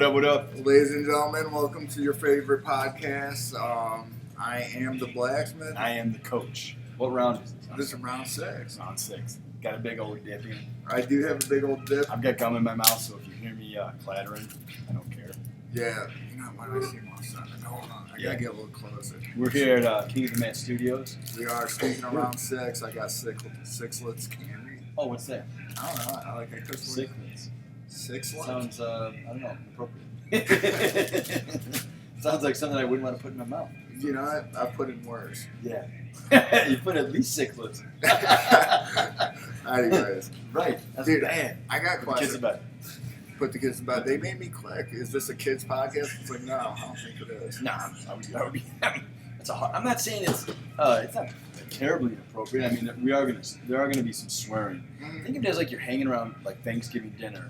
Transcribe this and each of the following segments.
What up? Ladies and gentlemen, welcome to your favorite podcast. I am the Blacksmith. I am the coach. What round is this? This is round 6. Round 6. Got a big old dip in. I do have a big old dip. I've got gum in my mouth, so if you hear me clattering, I don't care. Yeah, you know, why do I see him outside? Hold on, I gotta get a little closer. We're here at King of the Mat Studios. We are speaking of round 6. I got sixlets candy. Oh, what's that? I don't know. I like that. Sixlets. Sixlets? Sounds, I don't know, appropriate. Sounds like something I wouldn't want to put in my mouth. You know what? I put in worse. Yeah. You put at least sixlets. Anyways. Right. That's Dude, bad. I got questions. Kids about it. Put the kids to bed. They made me click. Is this a kids podcast? It's like, no, I don't think it is. Nah, I would be. It's a hard, I'm not saying it's not terribly inappropriate. I mean, there are gonna be some swearing. Mm-hmm. Think of it as like you're hanging around like Thanksgiving dinner,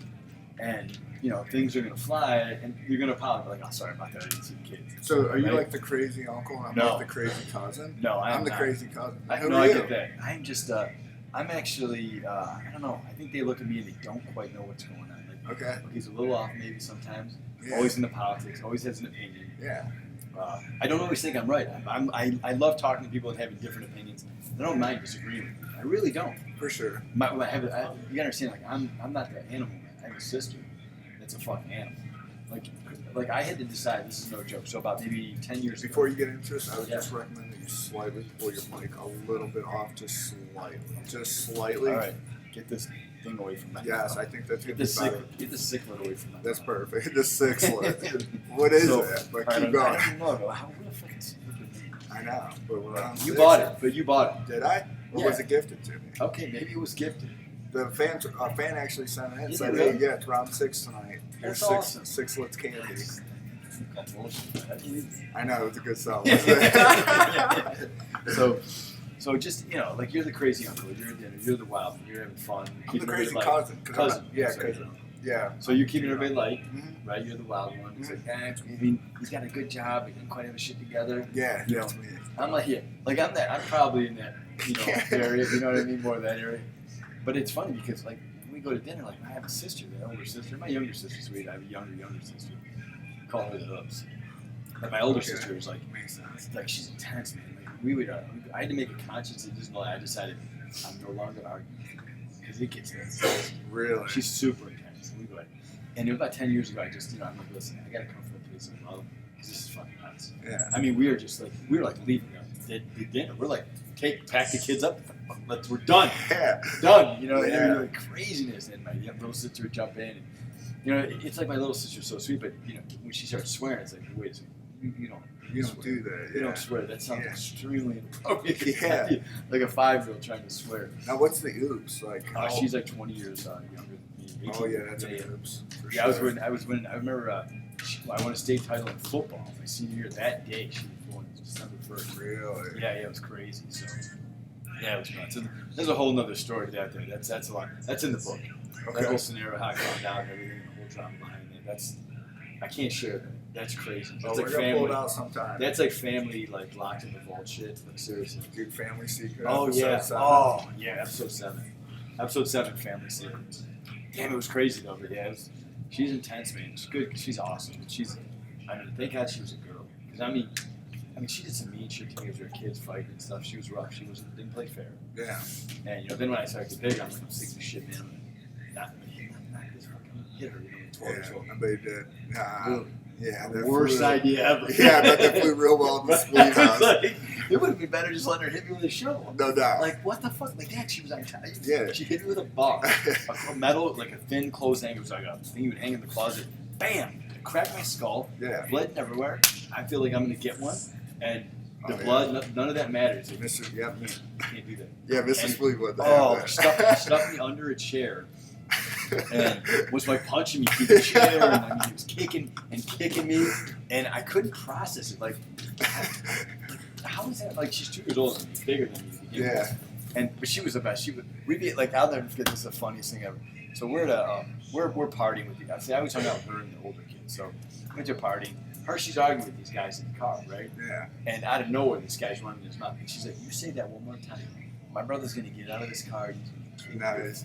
and you know things are gonna fly, and you're gonna apologize like, "Oh, sorry about that. I didn't see the kids." So, are you right? like the crazy uncle, and I'm No. like the crazy cousin? No, I'm the not. crazy cousin. I Who are you? get that. I'm just I'm actually I don't know. I think they look at me and they don't quite know what's going on. Like, Okay. he's a little off maybe sometimes. Yeah. Always into politics. Always has an opinion. Yeah. I don't always think I'm right. I love talking to people and having different opinions. I don't mind disagreeing with them. I really don't. For sure. You gotta understand, like I'm not that animal man. I have a sister that's a fucking animal. Like I had to decide. This is no joke. So about maybe 10 years Before ago. you get into this, I would just recommend that you slightly pull your mic a little bit off, just slightly. All right, get this thing away from my. Yes, I think that's Get gonna the be better. get the sicklet away from my. That's perfect. The sixlet. What is it? But keep going. I don't know. How would a fucking sicklet be? I know. But we're on You six. bought it, but you bought it. Did I? Or Yeah. was it gifted to me? Okay, maybe it was gifted. A fan actually sent it in. Is Said, it "Hey, really? yeah, it's round 6 tonight. Here's That's awesome. sixlets candy." That's bullshit. I know it's a good song. So just like you're the crazy uncle, you're at dinner, you're the wild, you're having fun. I'm the crazy light. cousin. Cousin, Yeah, sorry. cousin. Yeah. So you're keeping everybody light, Mhm. right? You're the wild one. It's like, I mean, he's got a good job. He didn't quite have his shit together. Yeah, You that's me. I'm like, yeah, like I'm that. I'm probably in that, area. You know what I mean? More of that area. But it's funny because like when we go to dinner, like I have a sister, the older sister, my younger sister's sweet. I have a younger sister. Call her the hoops. Like my older Okay. sister is like, Makes sense. like she's intense, man. Like we would, I had to make a conscious decision. Like I decided I'm no longer arguing because it gets intense. Really? She's super intense. We go ahead. And it was about 10 years ago. I just, I'm like, listen, I gotta come from a place of love because this is fucking nuts. Yeah. I mean, we were like leaving the dinner. We're like, pack the kids up. We're done. Yeah. Done. You know, and Yeah. every like craziness. And my little sister would jump in. And, it's like my little sister's so sweet, but when she starts swearing, it's like, wait a second, you don't. You don't swear. do that. You Yeah. don't swear. That sounds Yeah. extremely inappropriate. Yeah. Like a 5-year-old trying to swear. Now, what's the oops? Like, She's like 20 years younger than me. 18. Oh, yeah, that's an oops. For Yeah, sure. I remember I won a state title in football my senior year. That day, she was born December 1st. Really? Yeah, it was crazy. So, yeah, it was nuts. And there's a whole nother story to that there. That's a lot. That's in the book. That Okay. whole scenario, how I found out and everything, the whole drama behind it. I can't share that. That's crazy. Oh, That's we're like gonna pull it family. out sometime. That's like family, like locked in the vault shit. Like seriously. Dude, Family Secret. Oh episode yeah. 7. Oh yeah. Episode 7. Episode 7. Family Secrets. Damn, it was crazy though. But yeah, she's intense, man. She's good. She's awesome. But thank God she was a girl. Because I mean, she did some mean shit to me as we were kids fighting and stuff. She was rough. Didn't play fair. Yeah. And then when I started to get big, I'm like, I'm sick of this shit, man. Not this fucking hit her. 12 years old. I bet you did. Nah. Really? Yeah. The that worst flew- idea ever. Yeah, I bet that flew real well in the spleen It was house. like, it would have been better just letting her hit me with a shovel. No doubt. Like, what the fuck? Like, that, she was untied. Yeah. She hit me with a bar. A metal, like a thin clothes hanger. It was like a thing you would hang in the closet. Bam! It cracked my skull. Yeah. Blood everywhere. I feel like I'm going to get one. And the Oh, blood, none of that matters. Like, Mr. Yep. you can't do that. Yeah, Mrs. And- Fleetwood. Oh, stuffed me under a chair. And was like punching me through the chair, and he was kicking me, and I couldn't process it. Like, how is that? Like, she's 2 years older than me, bigger than me. Yeah. But she was the best. We'd be like, I'll never forget. This is the funniest thing ever. So we're at we're partying with the guys. See, I always hung out with her and the older kids. So we went to a party. She's arguing with these guys in the car, right? Yeah. And out of nowhere, this guy's running his mouth. And she's like, "You say that one more time. My brother's gonna get out of this car. He's gonna kick you." Nice.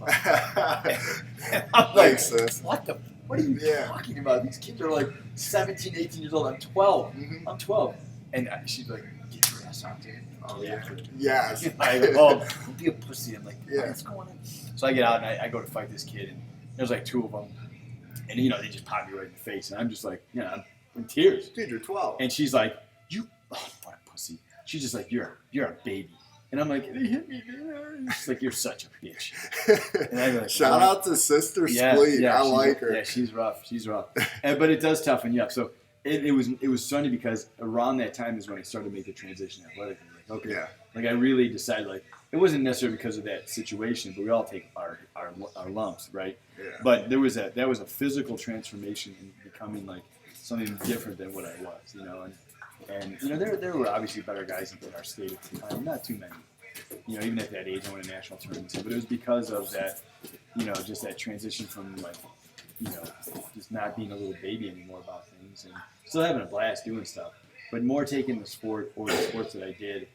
And I'm like, Thanks, sis. what the? What are you talking about? These kids are like 17, 18 years old. I'm 12. Mm-hmm. I'm 12. And she's like, get your ass out there. Oh, yeah. Yes. I go, oh, don't be a pussy. I'm like, Yeah. what's going on? So I get out and I go to fight this kid, and there's like 2 of them. And, you know, they just pop me right in the face. And I'm just like, you know, I'm in tears. Dude, you're 12. And she's like, what a pussy. She's just like, you're a baby. And I'm like, they hit me, man. She's like, you're such a bitch. And I'm like, shout out to Sister Spleet. I like her. Yeah, she's rough. But it does toughen you up. So it was funny because around that time is when I started to make the transition athletically. Like, okay. Yeah. Like I really decided, like, it wasn't necessarily because of that situation, but we all take our lumps, right? Yeah. But that was a physical transformation in becoming like something different than what I was, you know. And you know, there were obviously better guys in our state at the time, not too many. You know, even at that age, I won a national tournament. But it was because of that, you know, just that transition from like, you know, just not being a little baby anymore about things and still having a blast doing stuff, but more taking the sport or the sports that I did,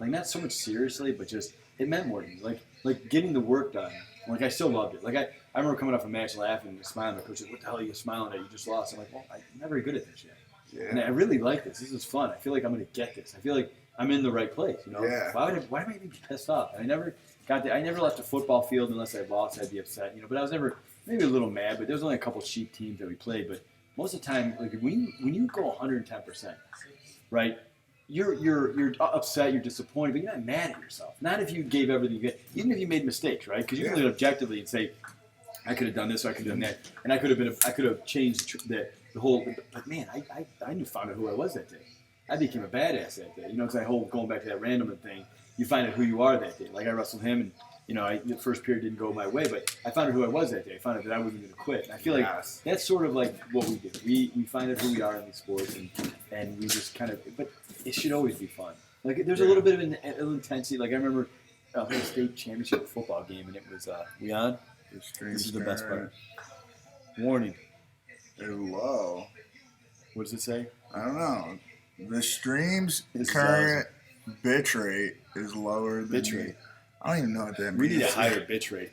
like not so much seriously, but just it meant more to me. Like getting the work done. Like I still loved it. Like I remember coming off a match laughing and smiling. My coach said, "What the hell are you smiling at? You just lost." I'm like, "Well, I'm not very good at this yet." Yeah. And I really like this. This is fun. I feel like I'm going to get this. I feel like I'm in the right place. You know, Yeah. why am I even pissed off? I never left the football field unless I lost. I'd be upset. You know, but I was never maybe a little mad. But there was only a couple cheap teams that we played. But most of the time, like when you go 110%, right? You're upset. You're disappointed, but you're not mad at yourself. Not if you gave everything you get. Even if you made mistakes, right? Because you can look objectively and say, I could have done this, or I could have done that, and I could have changed the whole. But man, I found out who I was that day. I became a badass that day. You know, because going back to that random thing, you find out who you are that day. Like I wrestled him, and you know, the first period didn't go my way, but I found out who I was that day. I found out that I wasn't going to quit. And I feel like that's sort of like what we do. We find out who we are in these sports, and we just kind of. But it should always be fun. Like there's a little bit of an intensity. Like I remember a state championship football game, and it was we on. This is the best part. Warning. Hello. What does it say? I don't know. The stream's This is current bit rate is lower than Bit rate. I don't even know what that means. We need a higher bit rate.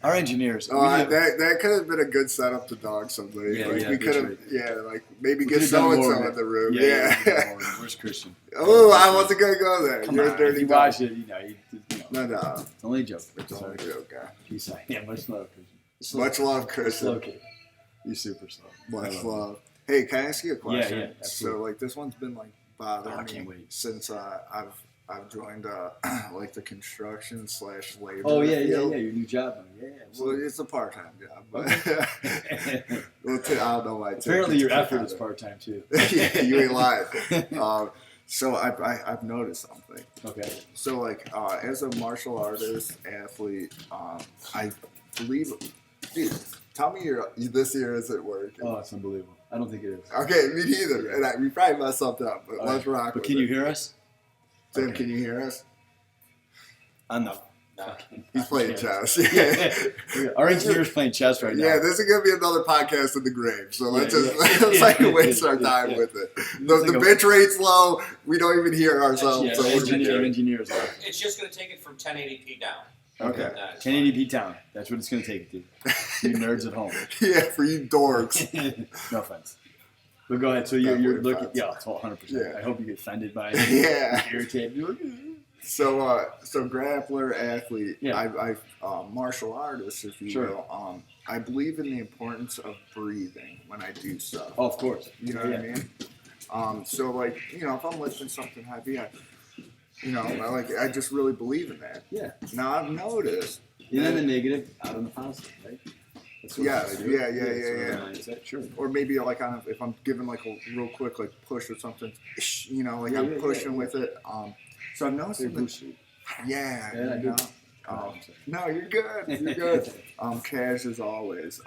Our engineers. That could have been a good setup to dog somebody. Yeah, like yeah, we bit could have, rate. like maybe We get could've done so and more so of in it. the room. Yeah. Yeah. Where's Christian? Oh, I wasn't gonna go there. Come You're on, a dirty if you dog. watch it, you know. No. It's only a joke. It's only a joke, guy. Peace out. Yeah, much love, Christian. Much love, Slow Christian. kid. You're super slow. Much love. Hey, can I ask you a question? Yeah, absolutely. So, like, this one's been like bothering I me can't wait. since I've joined like the construction / labor. Oh yeah, field. your new job. Yeah. Well, it's a part-time job, but I don't know why. Apparently, your effort is part-time too. Yeah, you ain't lying. So I've noticed something. Okay. So like as a martial artist, athlete, I believe. Dude, tell me this year isn't working. Oh, it's unbelievable. I don't think it is. Okay, me neither. And we probably messed something up, but let's rock. But can you hear us? Tim, Okay. can you hear us? I'm not. He's playing chess. Our engineer's playing chess right now. Yeah, this is gonna be another podcast in the grave. So let's waste our time with it. The bit rate's low. We don't even hear ourselves. Yeah, so engineers are. It's just going to take it from 1080p down. Okay. 1080p town. That's what it's going to take, dude. You nerds at home. Yeah, for you dorks. No offense. But go ahead. So you're looking. offense. Yeah, it's 100%. Yeah. I hope you get offended by it. Yeah. Irritated. So grappler, athlete, Yeah. I martial artist, if you Sure. will. I believe in the importance of breathing when I do stuff. Oh, of course. You know what I mean? So like, you know, if I'm lifting something heavy, I just really believe in that. Yeah. Now I've noticed. In the negative, out on the positive, right? That's what Yes, I do. yeah. Mindset, sure. Or maybe like if I'm giving like a real quick like push or something, you know, like I'm pushing with it. So I've noticed. Yeah, You I do. know. No, you're good. You're good. Cash as always.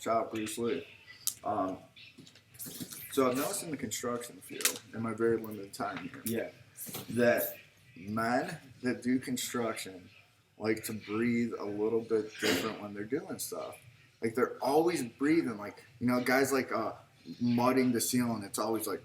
Shout out Bruce Lee. So I've noticed in the construction field, in my very limited time here, that men that do construction like to breathe a little bit different when they're doing stuff. Like they're always breathing, like, you know, guys like mudding the ceiling. It's always like,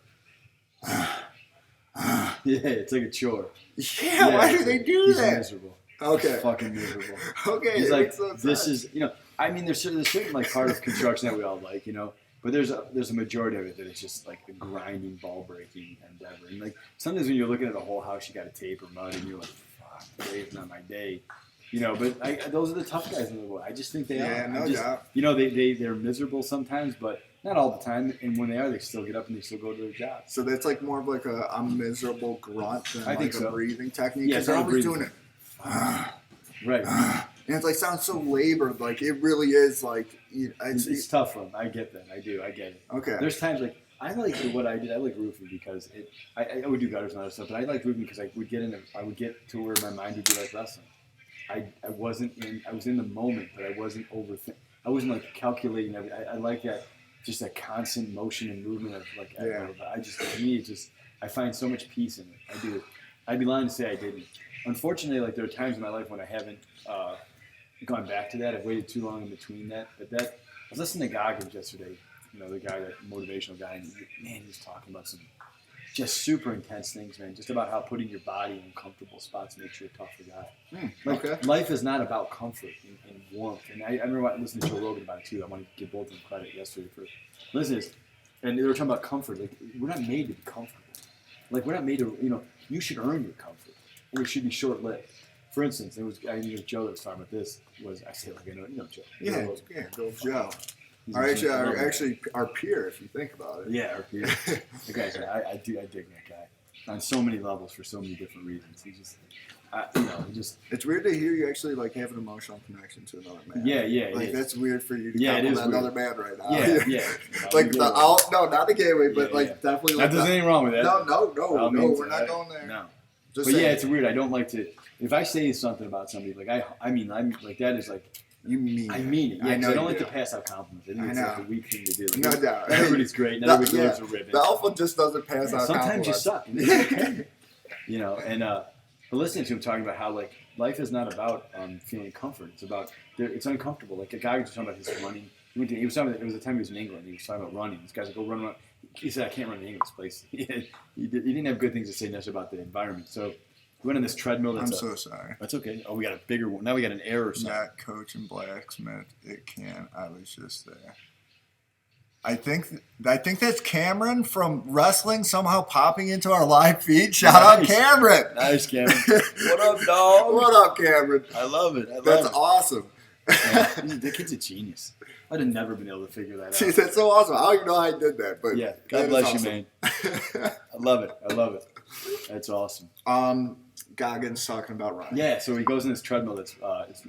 Yeah, it's like a chore. why do they do he's that? Miserable. Okay. He's fucking miserable. Okay. He's it like, makes no this sense. is, you know, I mean, there's certain like part of construction that we all like, you know. But there's a majority of it that it's just like a grinding, ball breaking endeavor. And like sometimes when you're looking at a whole house, you got to tape or mud, and you're like, fuck, today's not my day. You know, but those are the tough guys in the world. I just think they are. Yeah, no doubt. You know, they're miserable sometimes, but not all the time. And when they are, they still get up and they still go to their job. So that's like more of like a miserable grunt than I think a so. breathing technique. Yeah, because they're always doing it. Right. And it's like sounds so labored. Like it really is like it's tough for them. I get that. I do. I get it. Okay. There's times like I like what I did. I like roofing because I would do gutters and other stuff, but I like roofing because I would get to where my mind would be like wrestling. I was in the moment, but I wasn't overthinking. I wasn't like calculating everything. I like that, just that constant motion and movement of like. Yeah. I find so much peace in it. I do. I'd be lying to say I didn't. Unfortunately, like there are times in my life when I haven't gone back to that. I've waited too long in between that. But I was listening to Goggins yesterday. You know, the guy, that motivational guy, and man, he's talking about some just super intense things, man. Just about how putting your body in uncomfortable spots makes you a tougher guy. Like, life is not about comfort and warmth. And I remember listening to Joe Rogan about it too. I want to give both of them credit yesterday for listening. And they were talking about comfort. Like, we're not made to be comfortable. Like, we're not made to, you know, you should earn your comfort. And it should be short-lived. For instance, I think it was Joe that was talking about this. I say like I know Joe. Yeah, go Joe. Our peer, if you think about it. Yeah, our peer. The guy's I dig that guy on so many levels for so many different reasons. He just, It's weird to hear you actually like have an emotional connection to another man. Yeah. Like that's weird for you to compliment another man right now. Yeah. Like not a gay way, but definitely like there's anything wrong with that. No, we're not going there. No. Just but saying. yeah, it's weird. I don't like to. If I say something about somebody, like I'm like that is like. You mean I mean it. Yeah, I don't like to pass out compliments. I think it's like a weak thing to do. Like, no doubt. Everybody's great. Not everybody deserves a ribbon. The alpha just doesn't pass out sometimes compliments. Sometimes you suck. Okay. You know, and but listening to him talking about how like life is not about feeling comfort. It's about it's uncomfortable. Like a guy was talking about his running. He was talking about, there was a time he was in England. He was talking about running. This guy's like, go run. He said, I can't run in England, this place. He didn't have good things to say necessarily about the environment. So we went on this treadmill. I'm so sorry. That's okay. Oh, we got a bigger one. Now we got an error. Not coaching Blacksmith. It can. I was just there. I think that's Cameron from wrestling somehow popping into our live feed. Shout out Cameron. Nice, Cameron. What up, dog? What up, Cameron? I love it. That's awesome. Yeah, the kid's a genius. I'd have never been able to figure that out. Jeez, that's so awesome. I don't even know how I did that, but yeah, God bless you, man. I love it. That's awesome. Goggins talking about running. Yeah, so he goes in this treadmill that's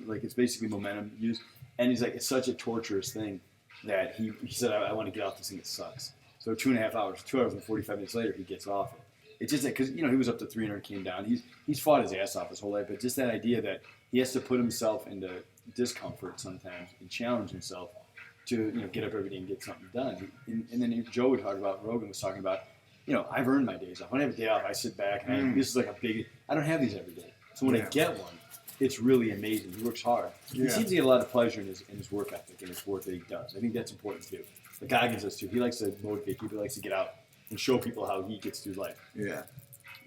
it's basically momentum use, and he's like, it's such a torturous thing that he said, I want to get off this thing. It sucks. So 2.5 hours, 2 hours and 45 minutes later, he gets off it. It's just that because he was up to 300, came down. He's fought his ass off his whole life, but just that idea that he has to put himself into discomfort sometimes and challenge himself to get up every day and get something done. And then Joe would talk about, Rogan was talking about, I've earned my days off. When I have a day off, I sit back and this is like I don't have these every day. So when I get one, it's really amazing. He works hard. Yeah. He seems to get a lot of pleasure in his work ethic and his work that he does. I think that's important too. The Goggins does too. He likes to motivate people. He likes to get out and show people how he gets through life. Yeah.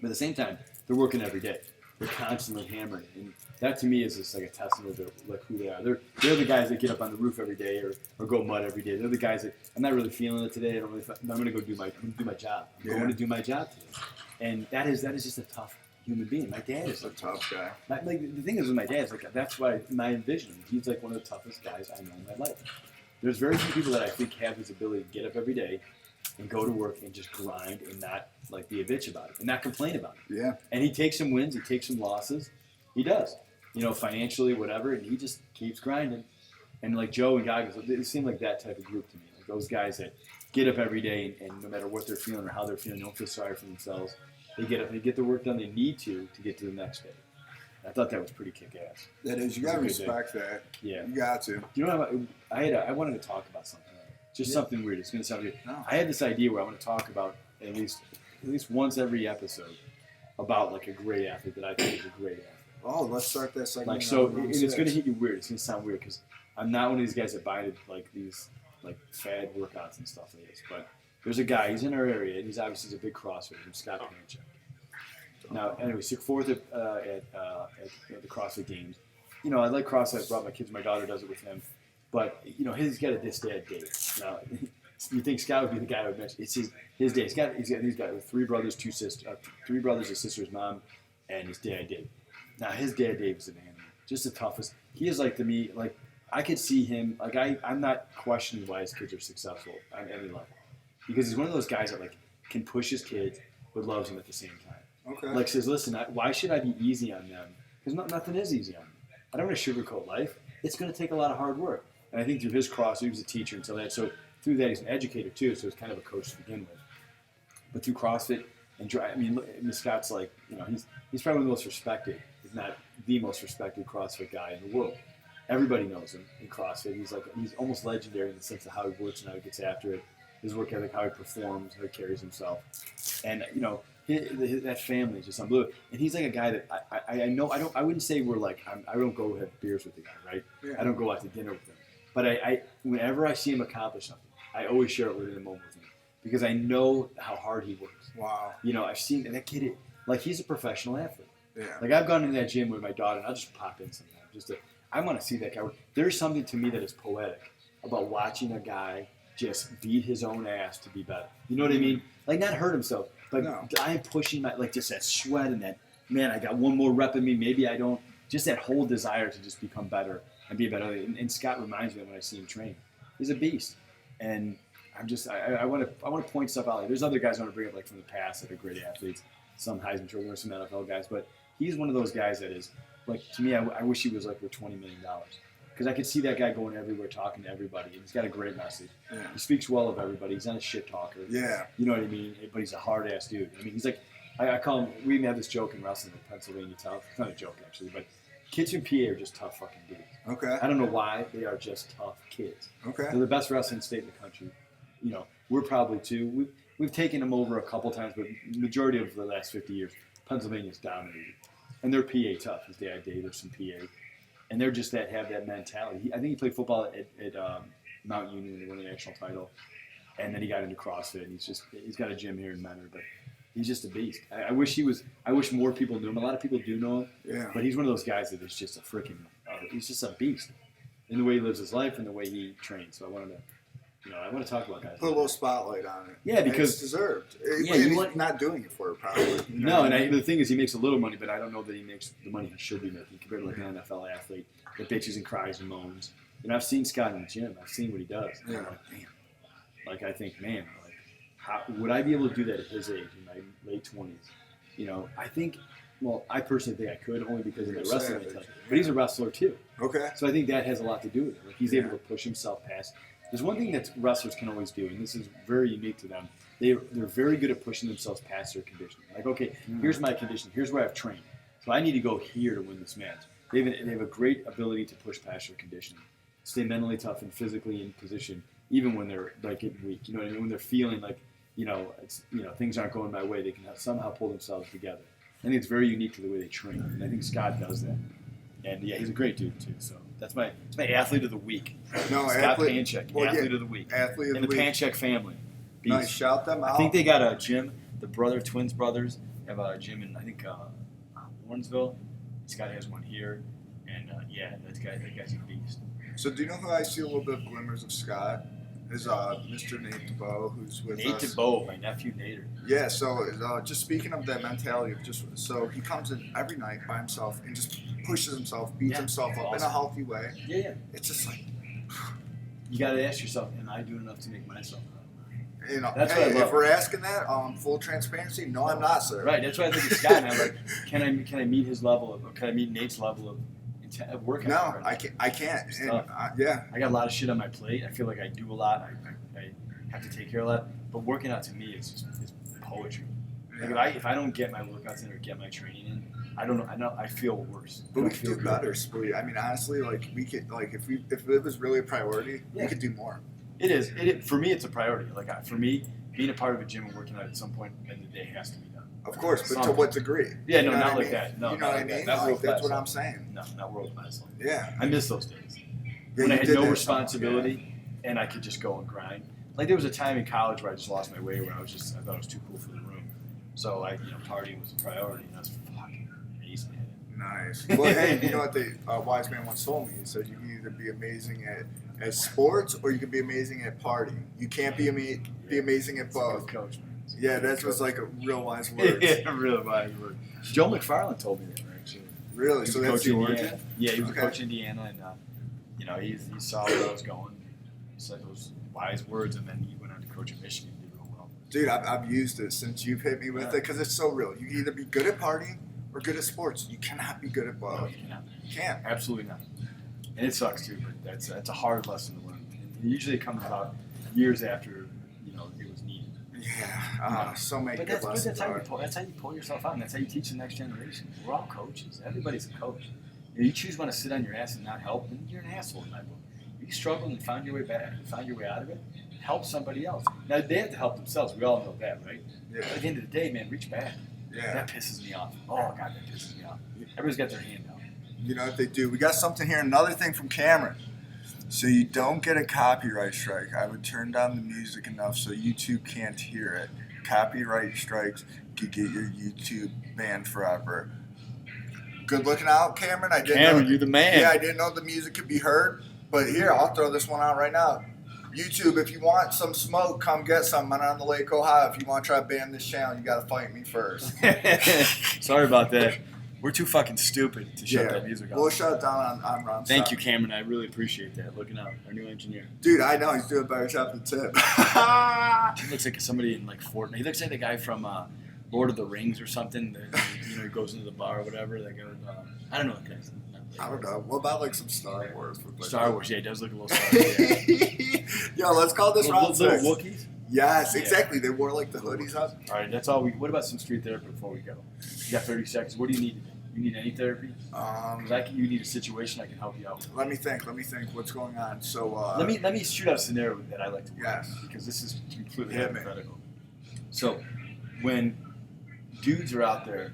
But at the same time, they're working every day. They're constantly hammering. And that to me is just like a testament of who they are. They're the guys that get up on the roof every day or go mud every day. They're the guys that I'm not really feeling it today. I'm going to go do my job. I'm going to do my job today. And that is just a tough human being. My dad is a tough guy. The thing is with my dad, that's why my envision. He's like one of the toughest guys I know in my life. There's very few people that I think have this ability to get up every day and go to work and just grind and not be a bitch about it and not complain about it. Yeah. And he takes some wins, he takes some losses. He does. Financially, whatever, and he just keeps grinding. And like Joe and Goggins, they seem like that type of group to me. Like those guys that get up every day and no matter what they're feeling or how they're feeling, don't feel sorry for themselves. They get up and they get the work done they need to get to the next day. I thought that was pretty kick-ass. That is. You got to respect that. Yeah. You got to. I wanted to talk about something. Just something weird. It's going to sound weird. No. I had this idea where I want to talk about at least once every episode about like a great athlete that I think is a great athlete. Oh, let's start that segment. And it's going to hit you weird. It's going to sound weird because I'm not one of these guys that buy these fad workouts and stuff like this. But there's a guy. He's in our area, and he's obviously a big CrossFitter from Scott Panchuk. Now, anyway, took fourth at the CrossFit Games. I like CrossFit. I brought my kids. My daughter does it with him. But he's got a this dad date. Now, you think Scott would be the guy who would mention it's his date. He's got 3 brothers, 2 sisters, 3 brothers, his sister's mom, and his dad Dave. Now his dad Dave is an animal, just the toughest. He is like to me, like I could see him. Like I'm not questioning why his kids are successful on any level, because he's one of those guys that like can push his kids but loves them at the same time. Okay. Like says, listen, why should I be easy on them? Because nothing is easy on them. I don't want to sugarcoat life. It's going to take a lot of hard work. And I think through his cross, he was a teacher until that. So through that, he's an educator too. So he's kind of a coach to begin with. But through CrossFit and Scott's like, he's probably the most respected, if not the most respected CrossFit guy in the world. Everybody knows him in CrossFit. He's almost legendary in the sense of how he works and how he gets after it. His work ethic, how he performs, how he carries himself, and that family is just unbelievable. And he's like a guy that I know. I wouldn't say we're like I don't go have beers with the guy, right? Yeah. I don't go out to dinner with him. But I whenever I see him accomplish something, I always share it within a moment with him because I know how hard he works. Wow. I've seen that kid. Like he's a professional athlete. Yeah. Like I've gone into that gym with my daughter, and I'll just pop in sometimes. I want to see that guy. There's something to me that is poetic about watching a guy just beat his own ass to be better. You know what I mean? Like not hurt himself, but no. I'm pushing just that sweat and that, man, I got one more rep in me. Maybe I don't. Just that whole desire to just become better and be better. And Scott reminds me of when I see him train. He's a beast. And I want to point stuff out. Like, there's other guys I want to bring up like from the past that are great athletes. Some Heisman Trophy winners, some NFL guys. But he's one of those guys that is, like, to me, I wish he was like worth $20 million. Because I could see that guy going everywhere, talking to everybody. And he's got a great message. Yeah. He speaks well of everybody. He's not a shit talker. Yeah. You know what I mean? But he's a hard-ass dude. I mean, he's like, I call him, we even have this joke in wrestling in Pennsylvania tough. It's not a joke, actually, but kids from PA are just tough fucking dudes. Okay. I don't know why. They are just tough kids. Okay. They're the best wrestling state in the country. We're probably too. We've taken them over a couple times, but majority of the last 50 years, Pennsylvania's dominated. And they're PA tough. His dad, Dave, there's some PA. And they're just have that mentality. I think he played football at Mount Union and won the national title. And then he got into CrossFit. He's got a gym here in Menor, but he's just a beast. I wish more people knew him. A lot of people do know him. Yeah. But he's one of those guys that is just a freaking, he's just a beast in the way he lives his life and the way he trains. So I wanted to, I want to talk about guys. Put a little spotlight on it. Yeah, because it's deserved. Yeah, he's not doing it for it, probably. The thing is, he makes a little money, but I don't know that he makes the money he should be making compared to like an NFL athlete that bitches and cries and moans. I've seen Scott in the gym. I've seen what he does. And I'm like, man. Like I think, man, like how would I be able to do that at his age in my late 20s? I think. Well, I personally think I could only because of the wrestling. But he's a wrestler too. Okay. So I think that has a lot to do with it. Like he's able to push himself past. There's one thing that wrestlers can always do, and this is very unique to them. They're very good at pushing themselves past their conditioning. Like, okay, here's my condition. Here's where I've trained. So I need to go here to win this match. They have a great ability to push past their conditioning, stay mentally tough and physically in position, even when they're like getting weak. You know what I mean? When they're feeling like things aren't going my way, they can somehow pull themselves together. I think it's very unique to the way they train, and I think Scott does that. And yeah, he's a great dude too. So that's my athlete of the week. No, Scott Panchek, athlete of the week. Athlete of the week. And the week. Panchek family. Beast. Nice, shout them out. I think they got a gym. The twins brothers have a gym in Warrensville. Scott has one here, and that guy's a beast. So do you know who I see a little bit of glimmers of Scott? Is Mr. Nate DeBow, who's with us. Nate DeBow, my nephew Nader. Yeah, so just speaking of that mentality of so he comes in every night by himself and just pushes himself, beats himself up in a healthy way. Yeah. It's just like you got to ask yourself, am I doing enough to make myself? That's what I love. If we're asking that, full transparency, no, I'm not, sir. Right, that's why I think of Scott. And I'm like, can I meet his level can I meet Nate's level of workout? No, I can't. I got a lot of shit on my plate. I feel like I do a lot. I have to take care of a lot. But working out to me is poetry. Like if I don't get my workouts in or get my training in, I feel worse. But we could do better, Splee. I mean, honestly, like we could, like if it was really a priority, we could do more. It is. For me, it's a priority. Like for me, being a part of a gym and working out at some point in the day has to be done. Of course, but to what degree? Yeah, no, not like that. No, you know what I mean? Like, that's what I'm saying. No, not world class. Yeah. I miss those days. Yeah, when I had no responsibility and I could just go and grind. Like there was a time in college where I just lost my way, where I thought I was too cool for the room. So partying was a priority, and I was fucking amazing at it. Nice. Well, hey, you know what the wise man once told me? He said you can either be amazing at at sports or you can be amazing at partying. You can't be amazing at both. Coach, man. Yeah, that was like a real wise word. Yeah, real wise word. Joe McFarland told me that, actually. Really? So that's the origin? Yeah, he was a coach in Indiana, and he saw where I was going. He said those wise words, and then he went on to coach in Michigan. Did real well. Dude, I've used it since you've hit me with it because it's so real. You can either be good at partying or good at sports. You cannot be good at both. No, you cannot. You can't. Absolutely not. And it sucks too, but that's a hard lesson to learn. And usually it comes out years after it was needed. Yeah, so many good lessons. That's how you pull yourself out, and that's how you teach the next generation. We're all coaches. Everybody's a coach. If you choose want to sit on your ass and not help, then you're an asshole in my book. If you struggle and find your way back, find your way out of it, help somebody else. Now they have to help themselves. We all know that, right? Yeah. But at the end of the day, man, reach back. Yeah. That pisses me off. Oh God, that pisses me off. Everybody's got their hand out. You know what they do? We got something here. Another thing from Cameron. So you don't get a copyright strike. I would turn down the music enough so YouTube can't hear it. Copyright strikes could get your YouTube banned forever. Good looking out, Cameron. Cameron, you're the man. Yeah, I didn't know the music could be heard. But here, I'll throw this one out right now. YouTube, if you want some smoke, come get some. I'm on the Lake Ohio. If you want to try to ban this channel, you got to fight me first. Sorry about that. We're too fucking stupid to shut that music off. We'll shut it down on round Thank you, Cameron. I really appreciate that. Looking out, our new engineer. Dude, I know. He's doing a better job than Tip. He looks like somebody in like Fortnite. He looks like the guy from Lord of the Rings or something. He goes into the bar or whatever. That guy, I don't know what guy's name. I don't know. What about like some Star Wars? Star Wars, yeah, he does look a little Star Wars. Yeah. Yo, let's call this round 6. Little Wookiees? Yes, exactly. They wore like the hoodies up. All right, that's all. What about some street therapy before we go? You got 30 seconds. What do you need today? You need any therapy? You need a situation I can help you out with. Let me think. What's going on? So let me shoot out a scenario that I like to work. Yes. Because this is completely hypothetical. So when dudes are out there,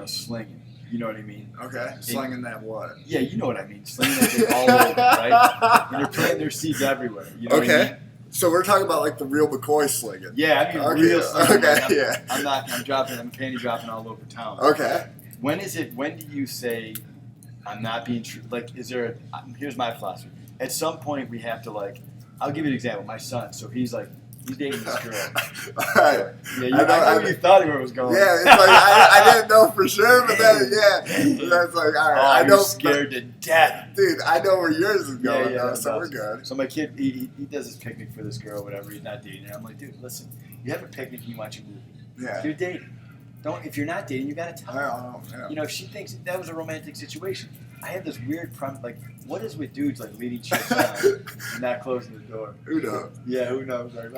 slinging, you know what I mean? Okay. Slinging that what? Yeah, you know what I mean. Slinging that thing all over, right? And they're planting their seeds everywhere. You know what I mean? So we're talking about like the real McCoy slinging. Yeah, I mean real slinging. Okay, I'm panty dropping all over town. Okay. When do you say, I'm not being true? Like, here's my philosophy. At some point, we have to, I'll give you an example. My son, so he's dating this girl. All right. Yeah, I know you thought where it was going. Yeah, it's like, I didn't know for sure, but then, that's like, all right. I know. Scared to death. Dude, I know where yours is going, though, so we're good. So my kid, he does his picnic for this girl, whatever. He's not dating her. I'm like, dude, listen, you have a picnic and you watch a movie. Yeah. You're dating. If you're not dating, you gotta tell her. Yeah. If she thinks that was a romantic situation, I have this weird what is with dudes leading chicks on and not closing the door? Who knows? Yeah, who knows? That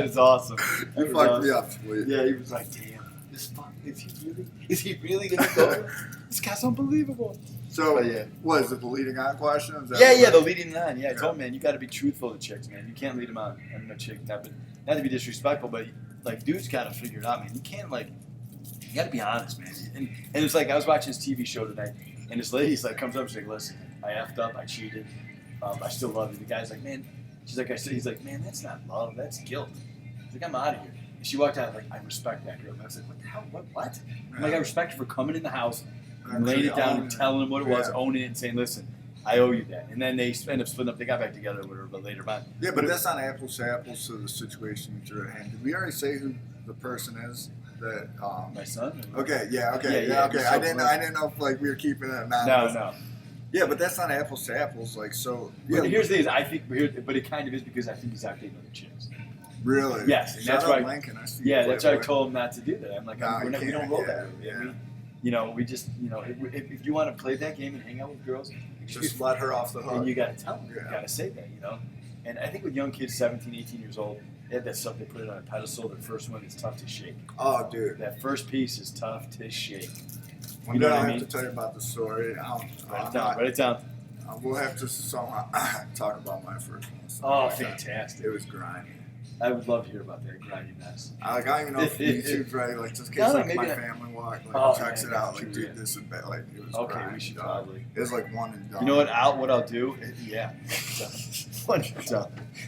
was awesome. You fucked me up, sweet. Yeah, he was like, damn, is he really gonna go? This guy's unbelievable. So, what is it, the leading on question? Is that the leading on. Yeah, I told him, man, you gotta be truthful to chicks, man. You can't lead them on. I'm no chick, not to be disrespectful, but dudes gotta figure it out, man. You can't you gotta be honest, man. And it's I was watching this TV show tonight, and this lady's comes up and she's like, listen, I effed up, I cheated, I still love you. The guy's like, man, he's like, man, that's not love, that's guilt. He's like, I'm out of here. And she walked out I respect that girl. And I was like, what the hell? What? I'm I respect her for coming in the house and laying it down and telling him what it was, owning it and saying, listen, I owe you that. And then they end up splitting up. They got back together with her, but later on. Yeah, but that's not apples to apples to the situation that you're at hand. Did we already say who the person is? That my son. Okay. Yeah. So I didn't know if we were keeping it anonymous. No. Yeah, but that's not apples to apples. So. Yeah. But here's the thing. I think, but it kind of is because I think he's out dating other chicks. Really? Yes. And that's why. That's why I told him not to do that. I'm like, we don't roll that way. We just, if you want to play that game and hang out with girls, just let her off the hook. And you got to tell them. You got to say that, And I think with young kids, 17, 18 years old, they have that stuff, they put it on a pedestal. The first one is tough to shake. Oh, dude. That first piece is tough to shake. One day I have to tell you about the story. Write it down. We'll have to somehow talk about my first one. Oh, fantastic. It was grimy. I would love to hear about that grimy mess. I don't even know if YouTube's ready. Just in case my family checks it out. Dude, this is bad. It was okay, grimy, we should probably. It was one and done. You know what I'll do?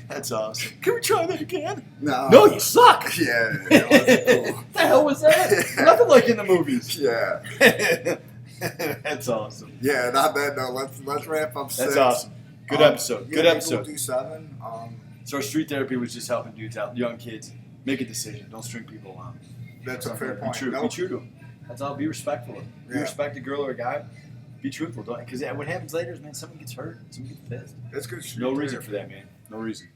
That's awesome. Can we try that again? No, you suck. Yeah, it wasn't cool. What the hell was that? Nothing like in the movies. Yeah. That's awesome. Yeah, not bad. No, let's wrap up. That's awesome. Good episode. Good episode. Do 7. So our street therapy was just helping dudes out, young kids. Make a decision. Don't string people along. That's a fair Be point. true. Nope. Be true to them. That's all. Be respectful. If you Yeah. respect a girl or a guy, be truthful. Because what happens later is, man, someone gets hurt. Someone gets pissed. That's good street No reason therapy. for that, man. No reason.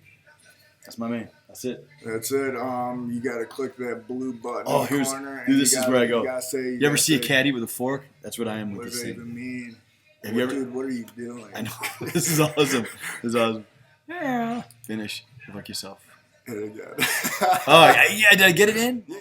That's my man. That's it. That's it. You got to click that blue button Oh, in the corner. dude, this is where I go. You, gotta say, You ever see a caddy with a fork? That's what I am What with does this that thing. even mean? Have you ever? Dude, what are you doing? I know. This is awesome. This is awesome. Yeah. Finish. Fuck yourself. Hit it again. Oh, yeah. Did I get it in? Yeah.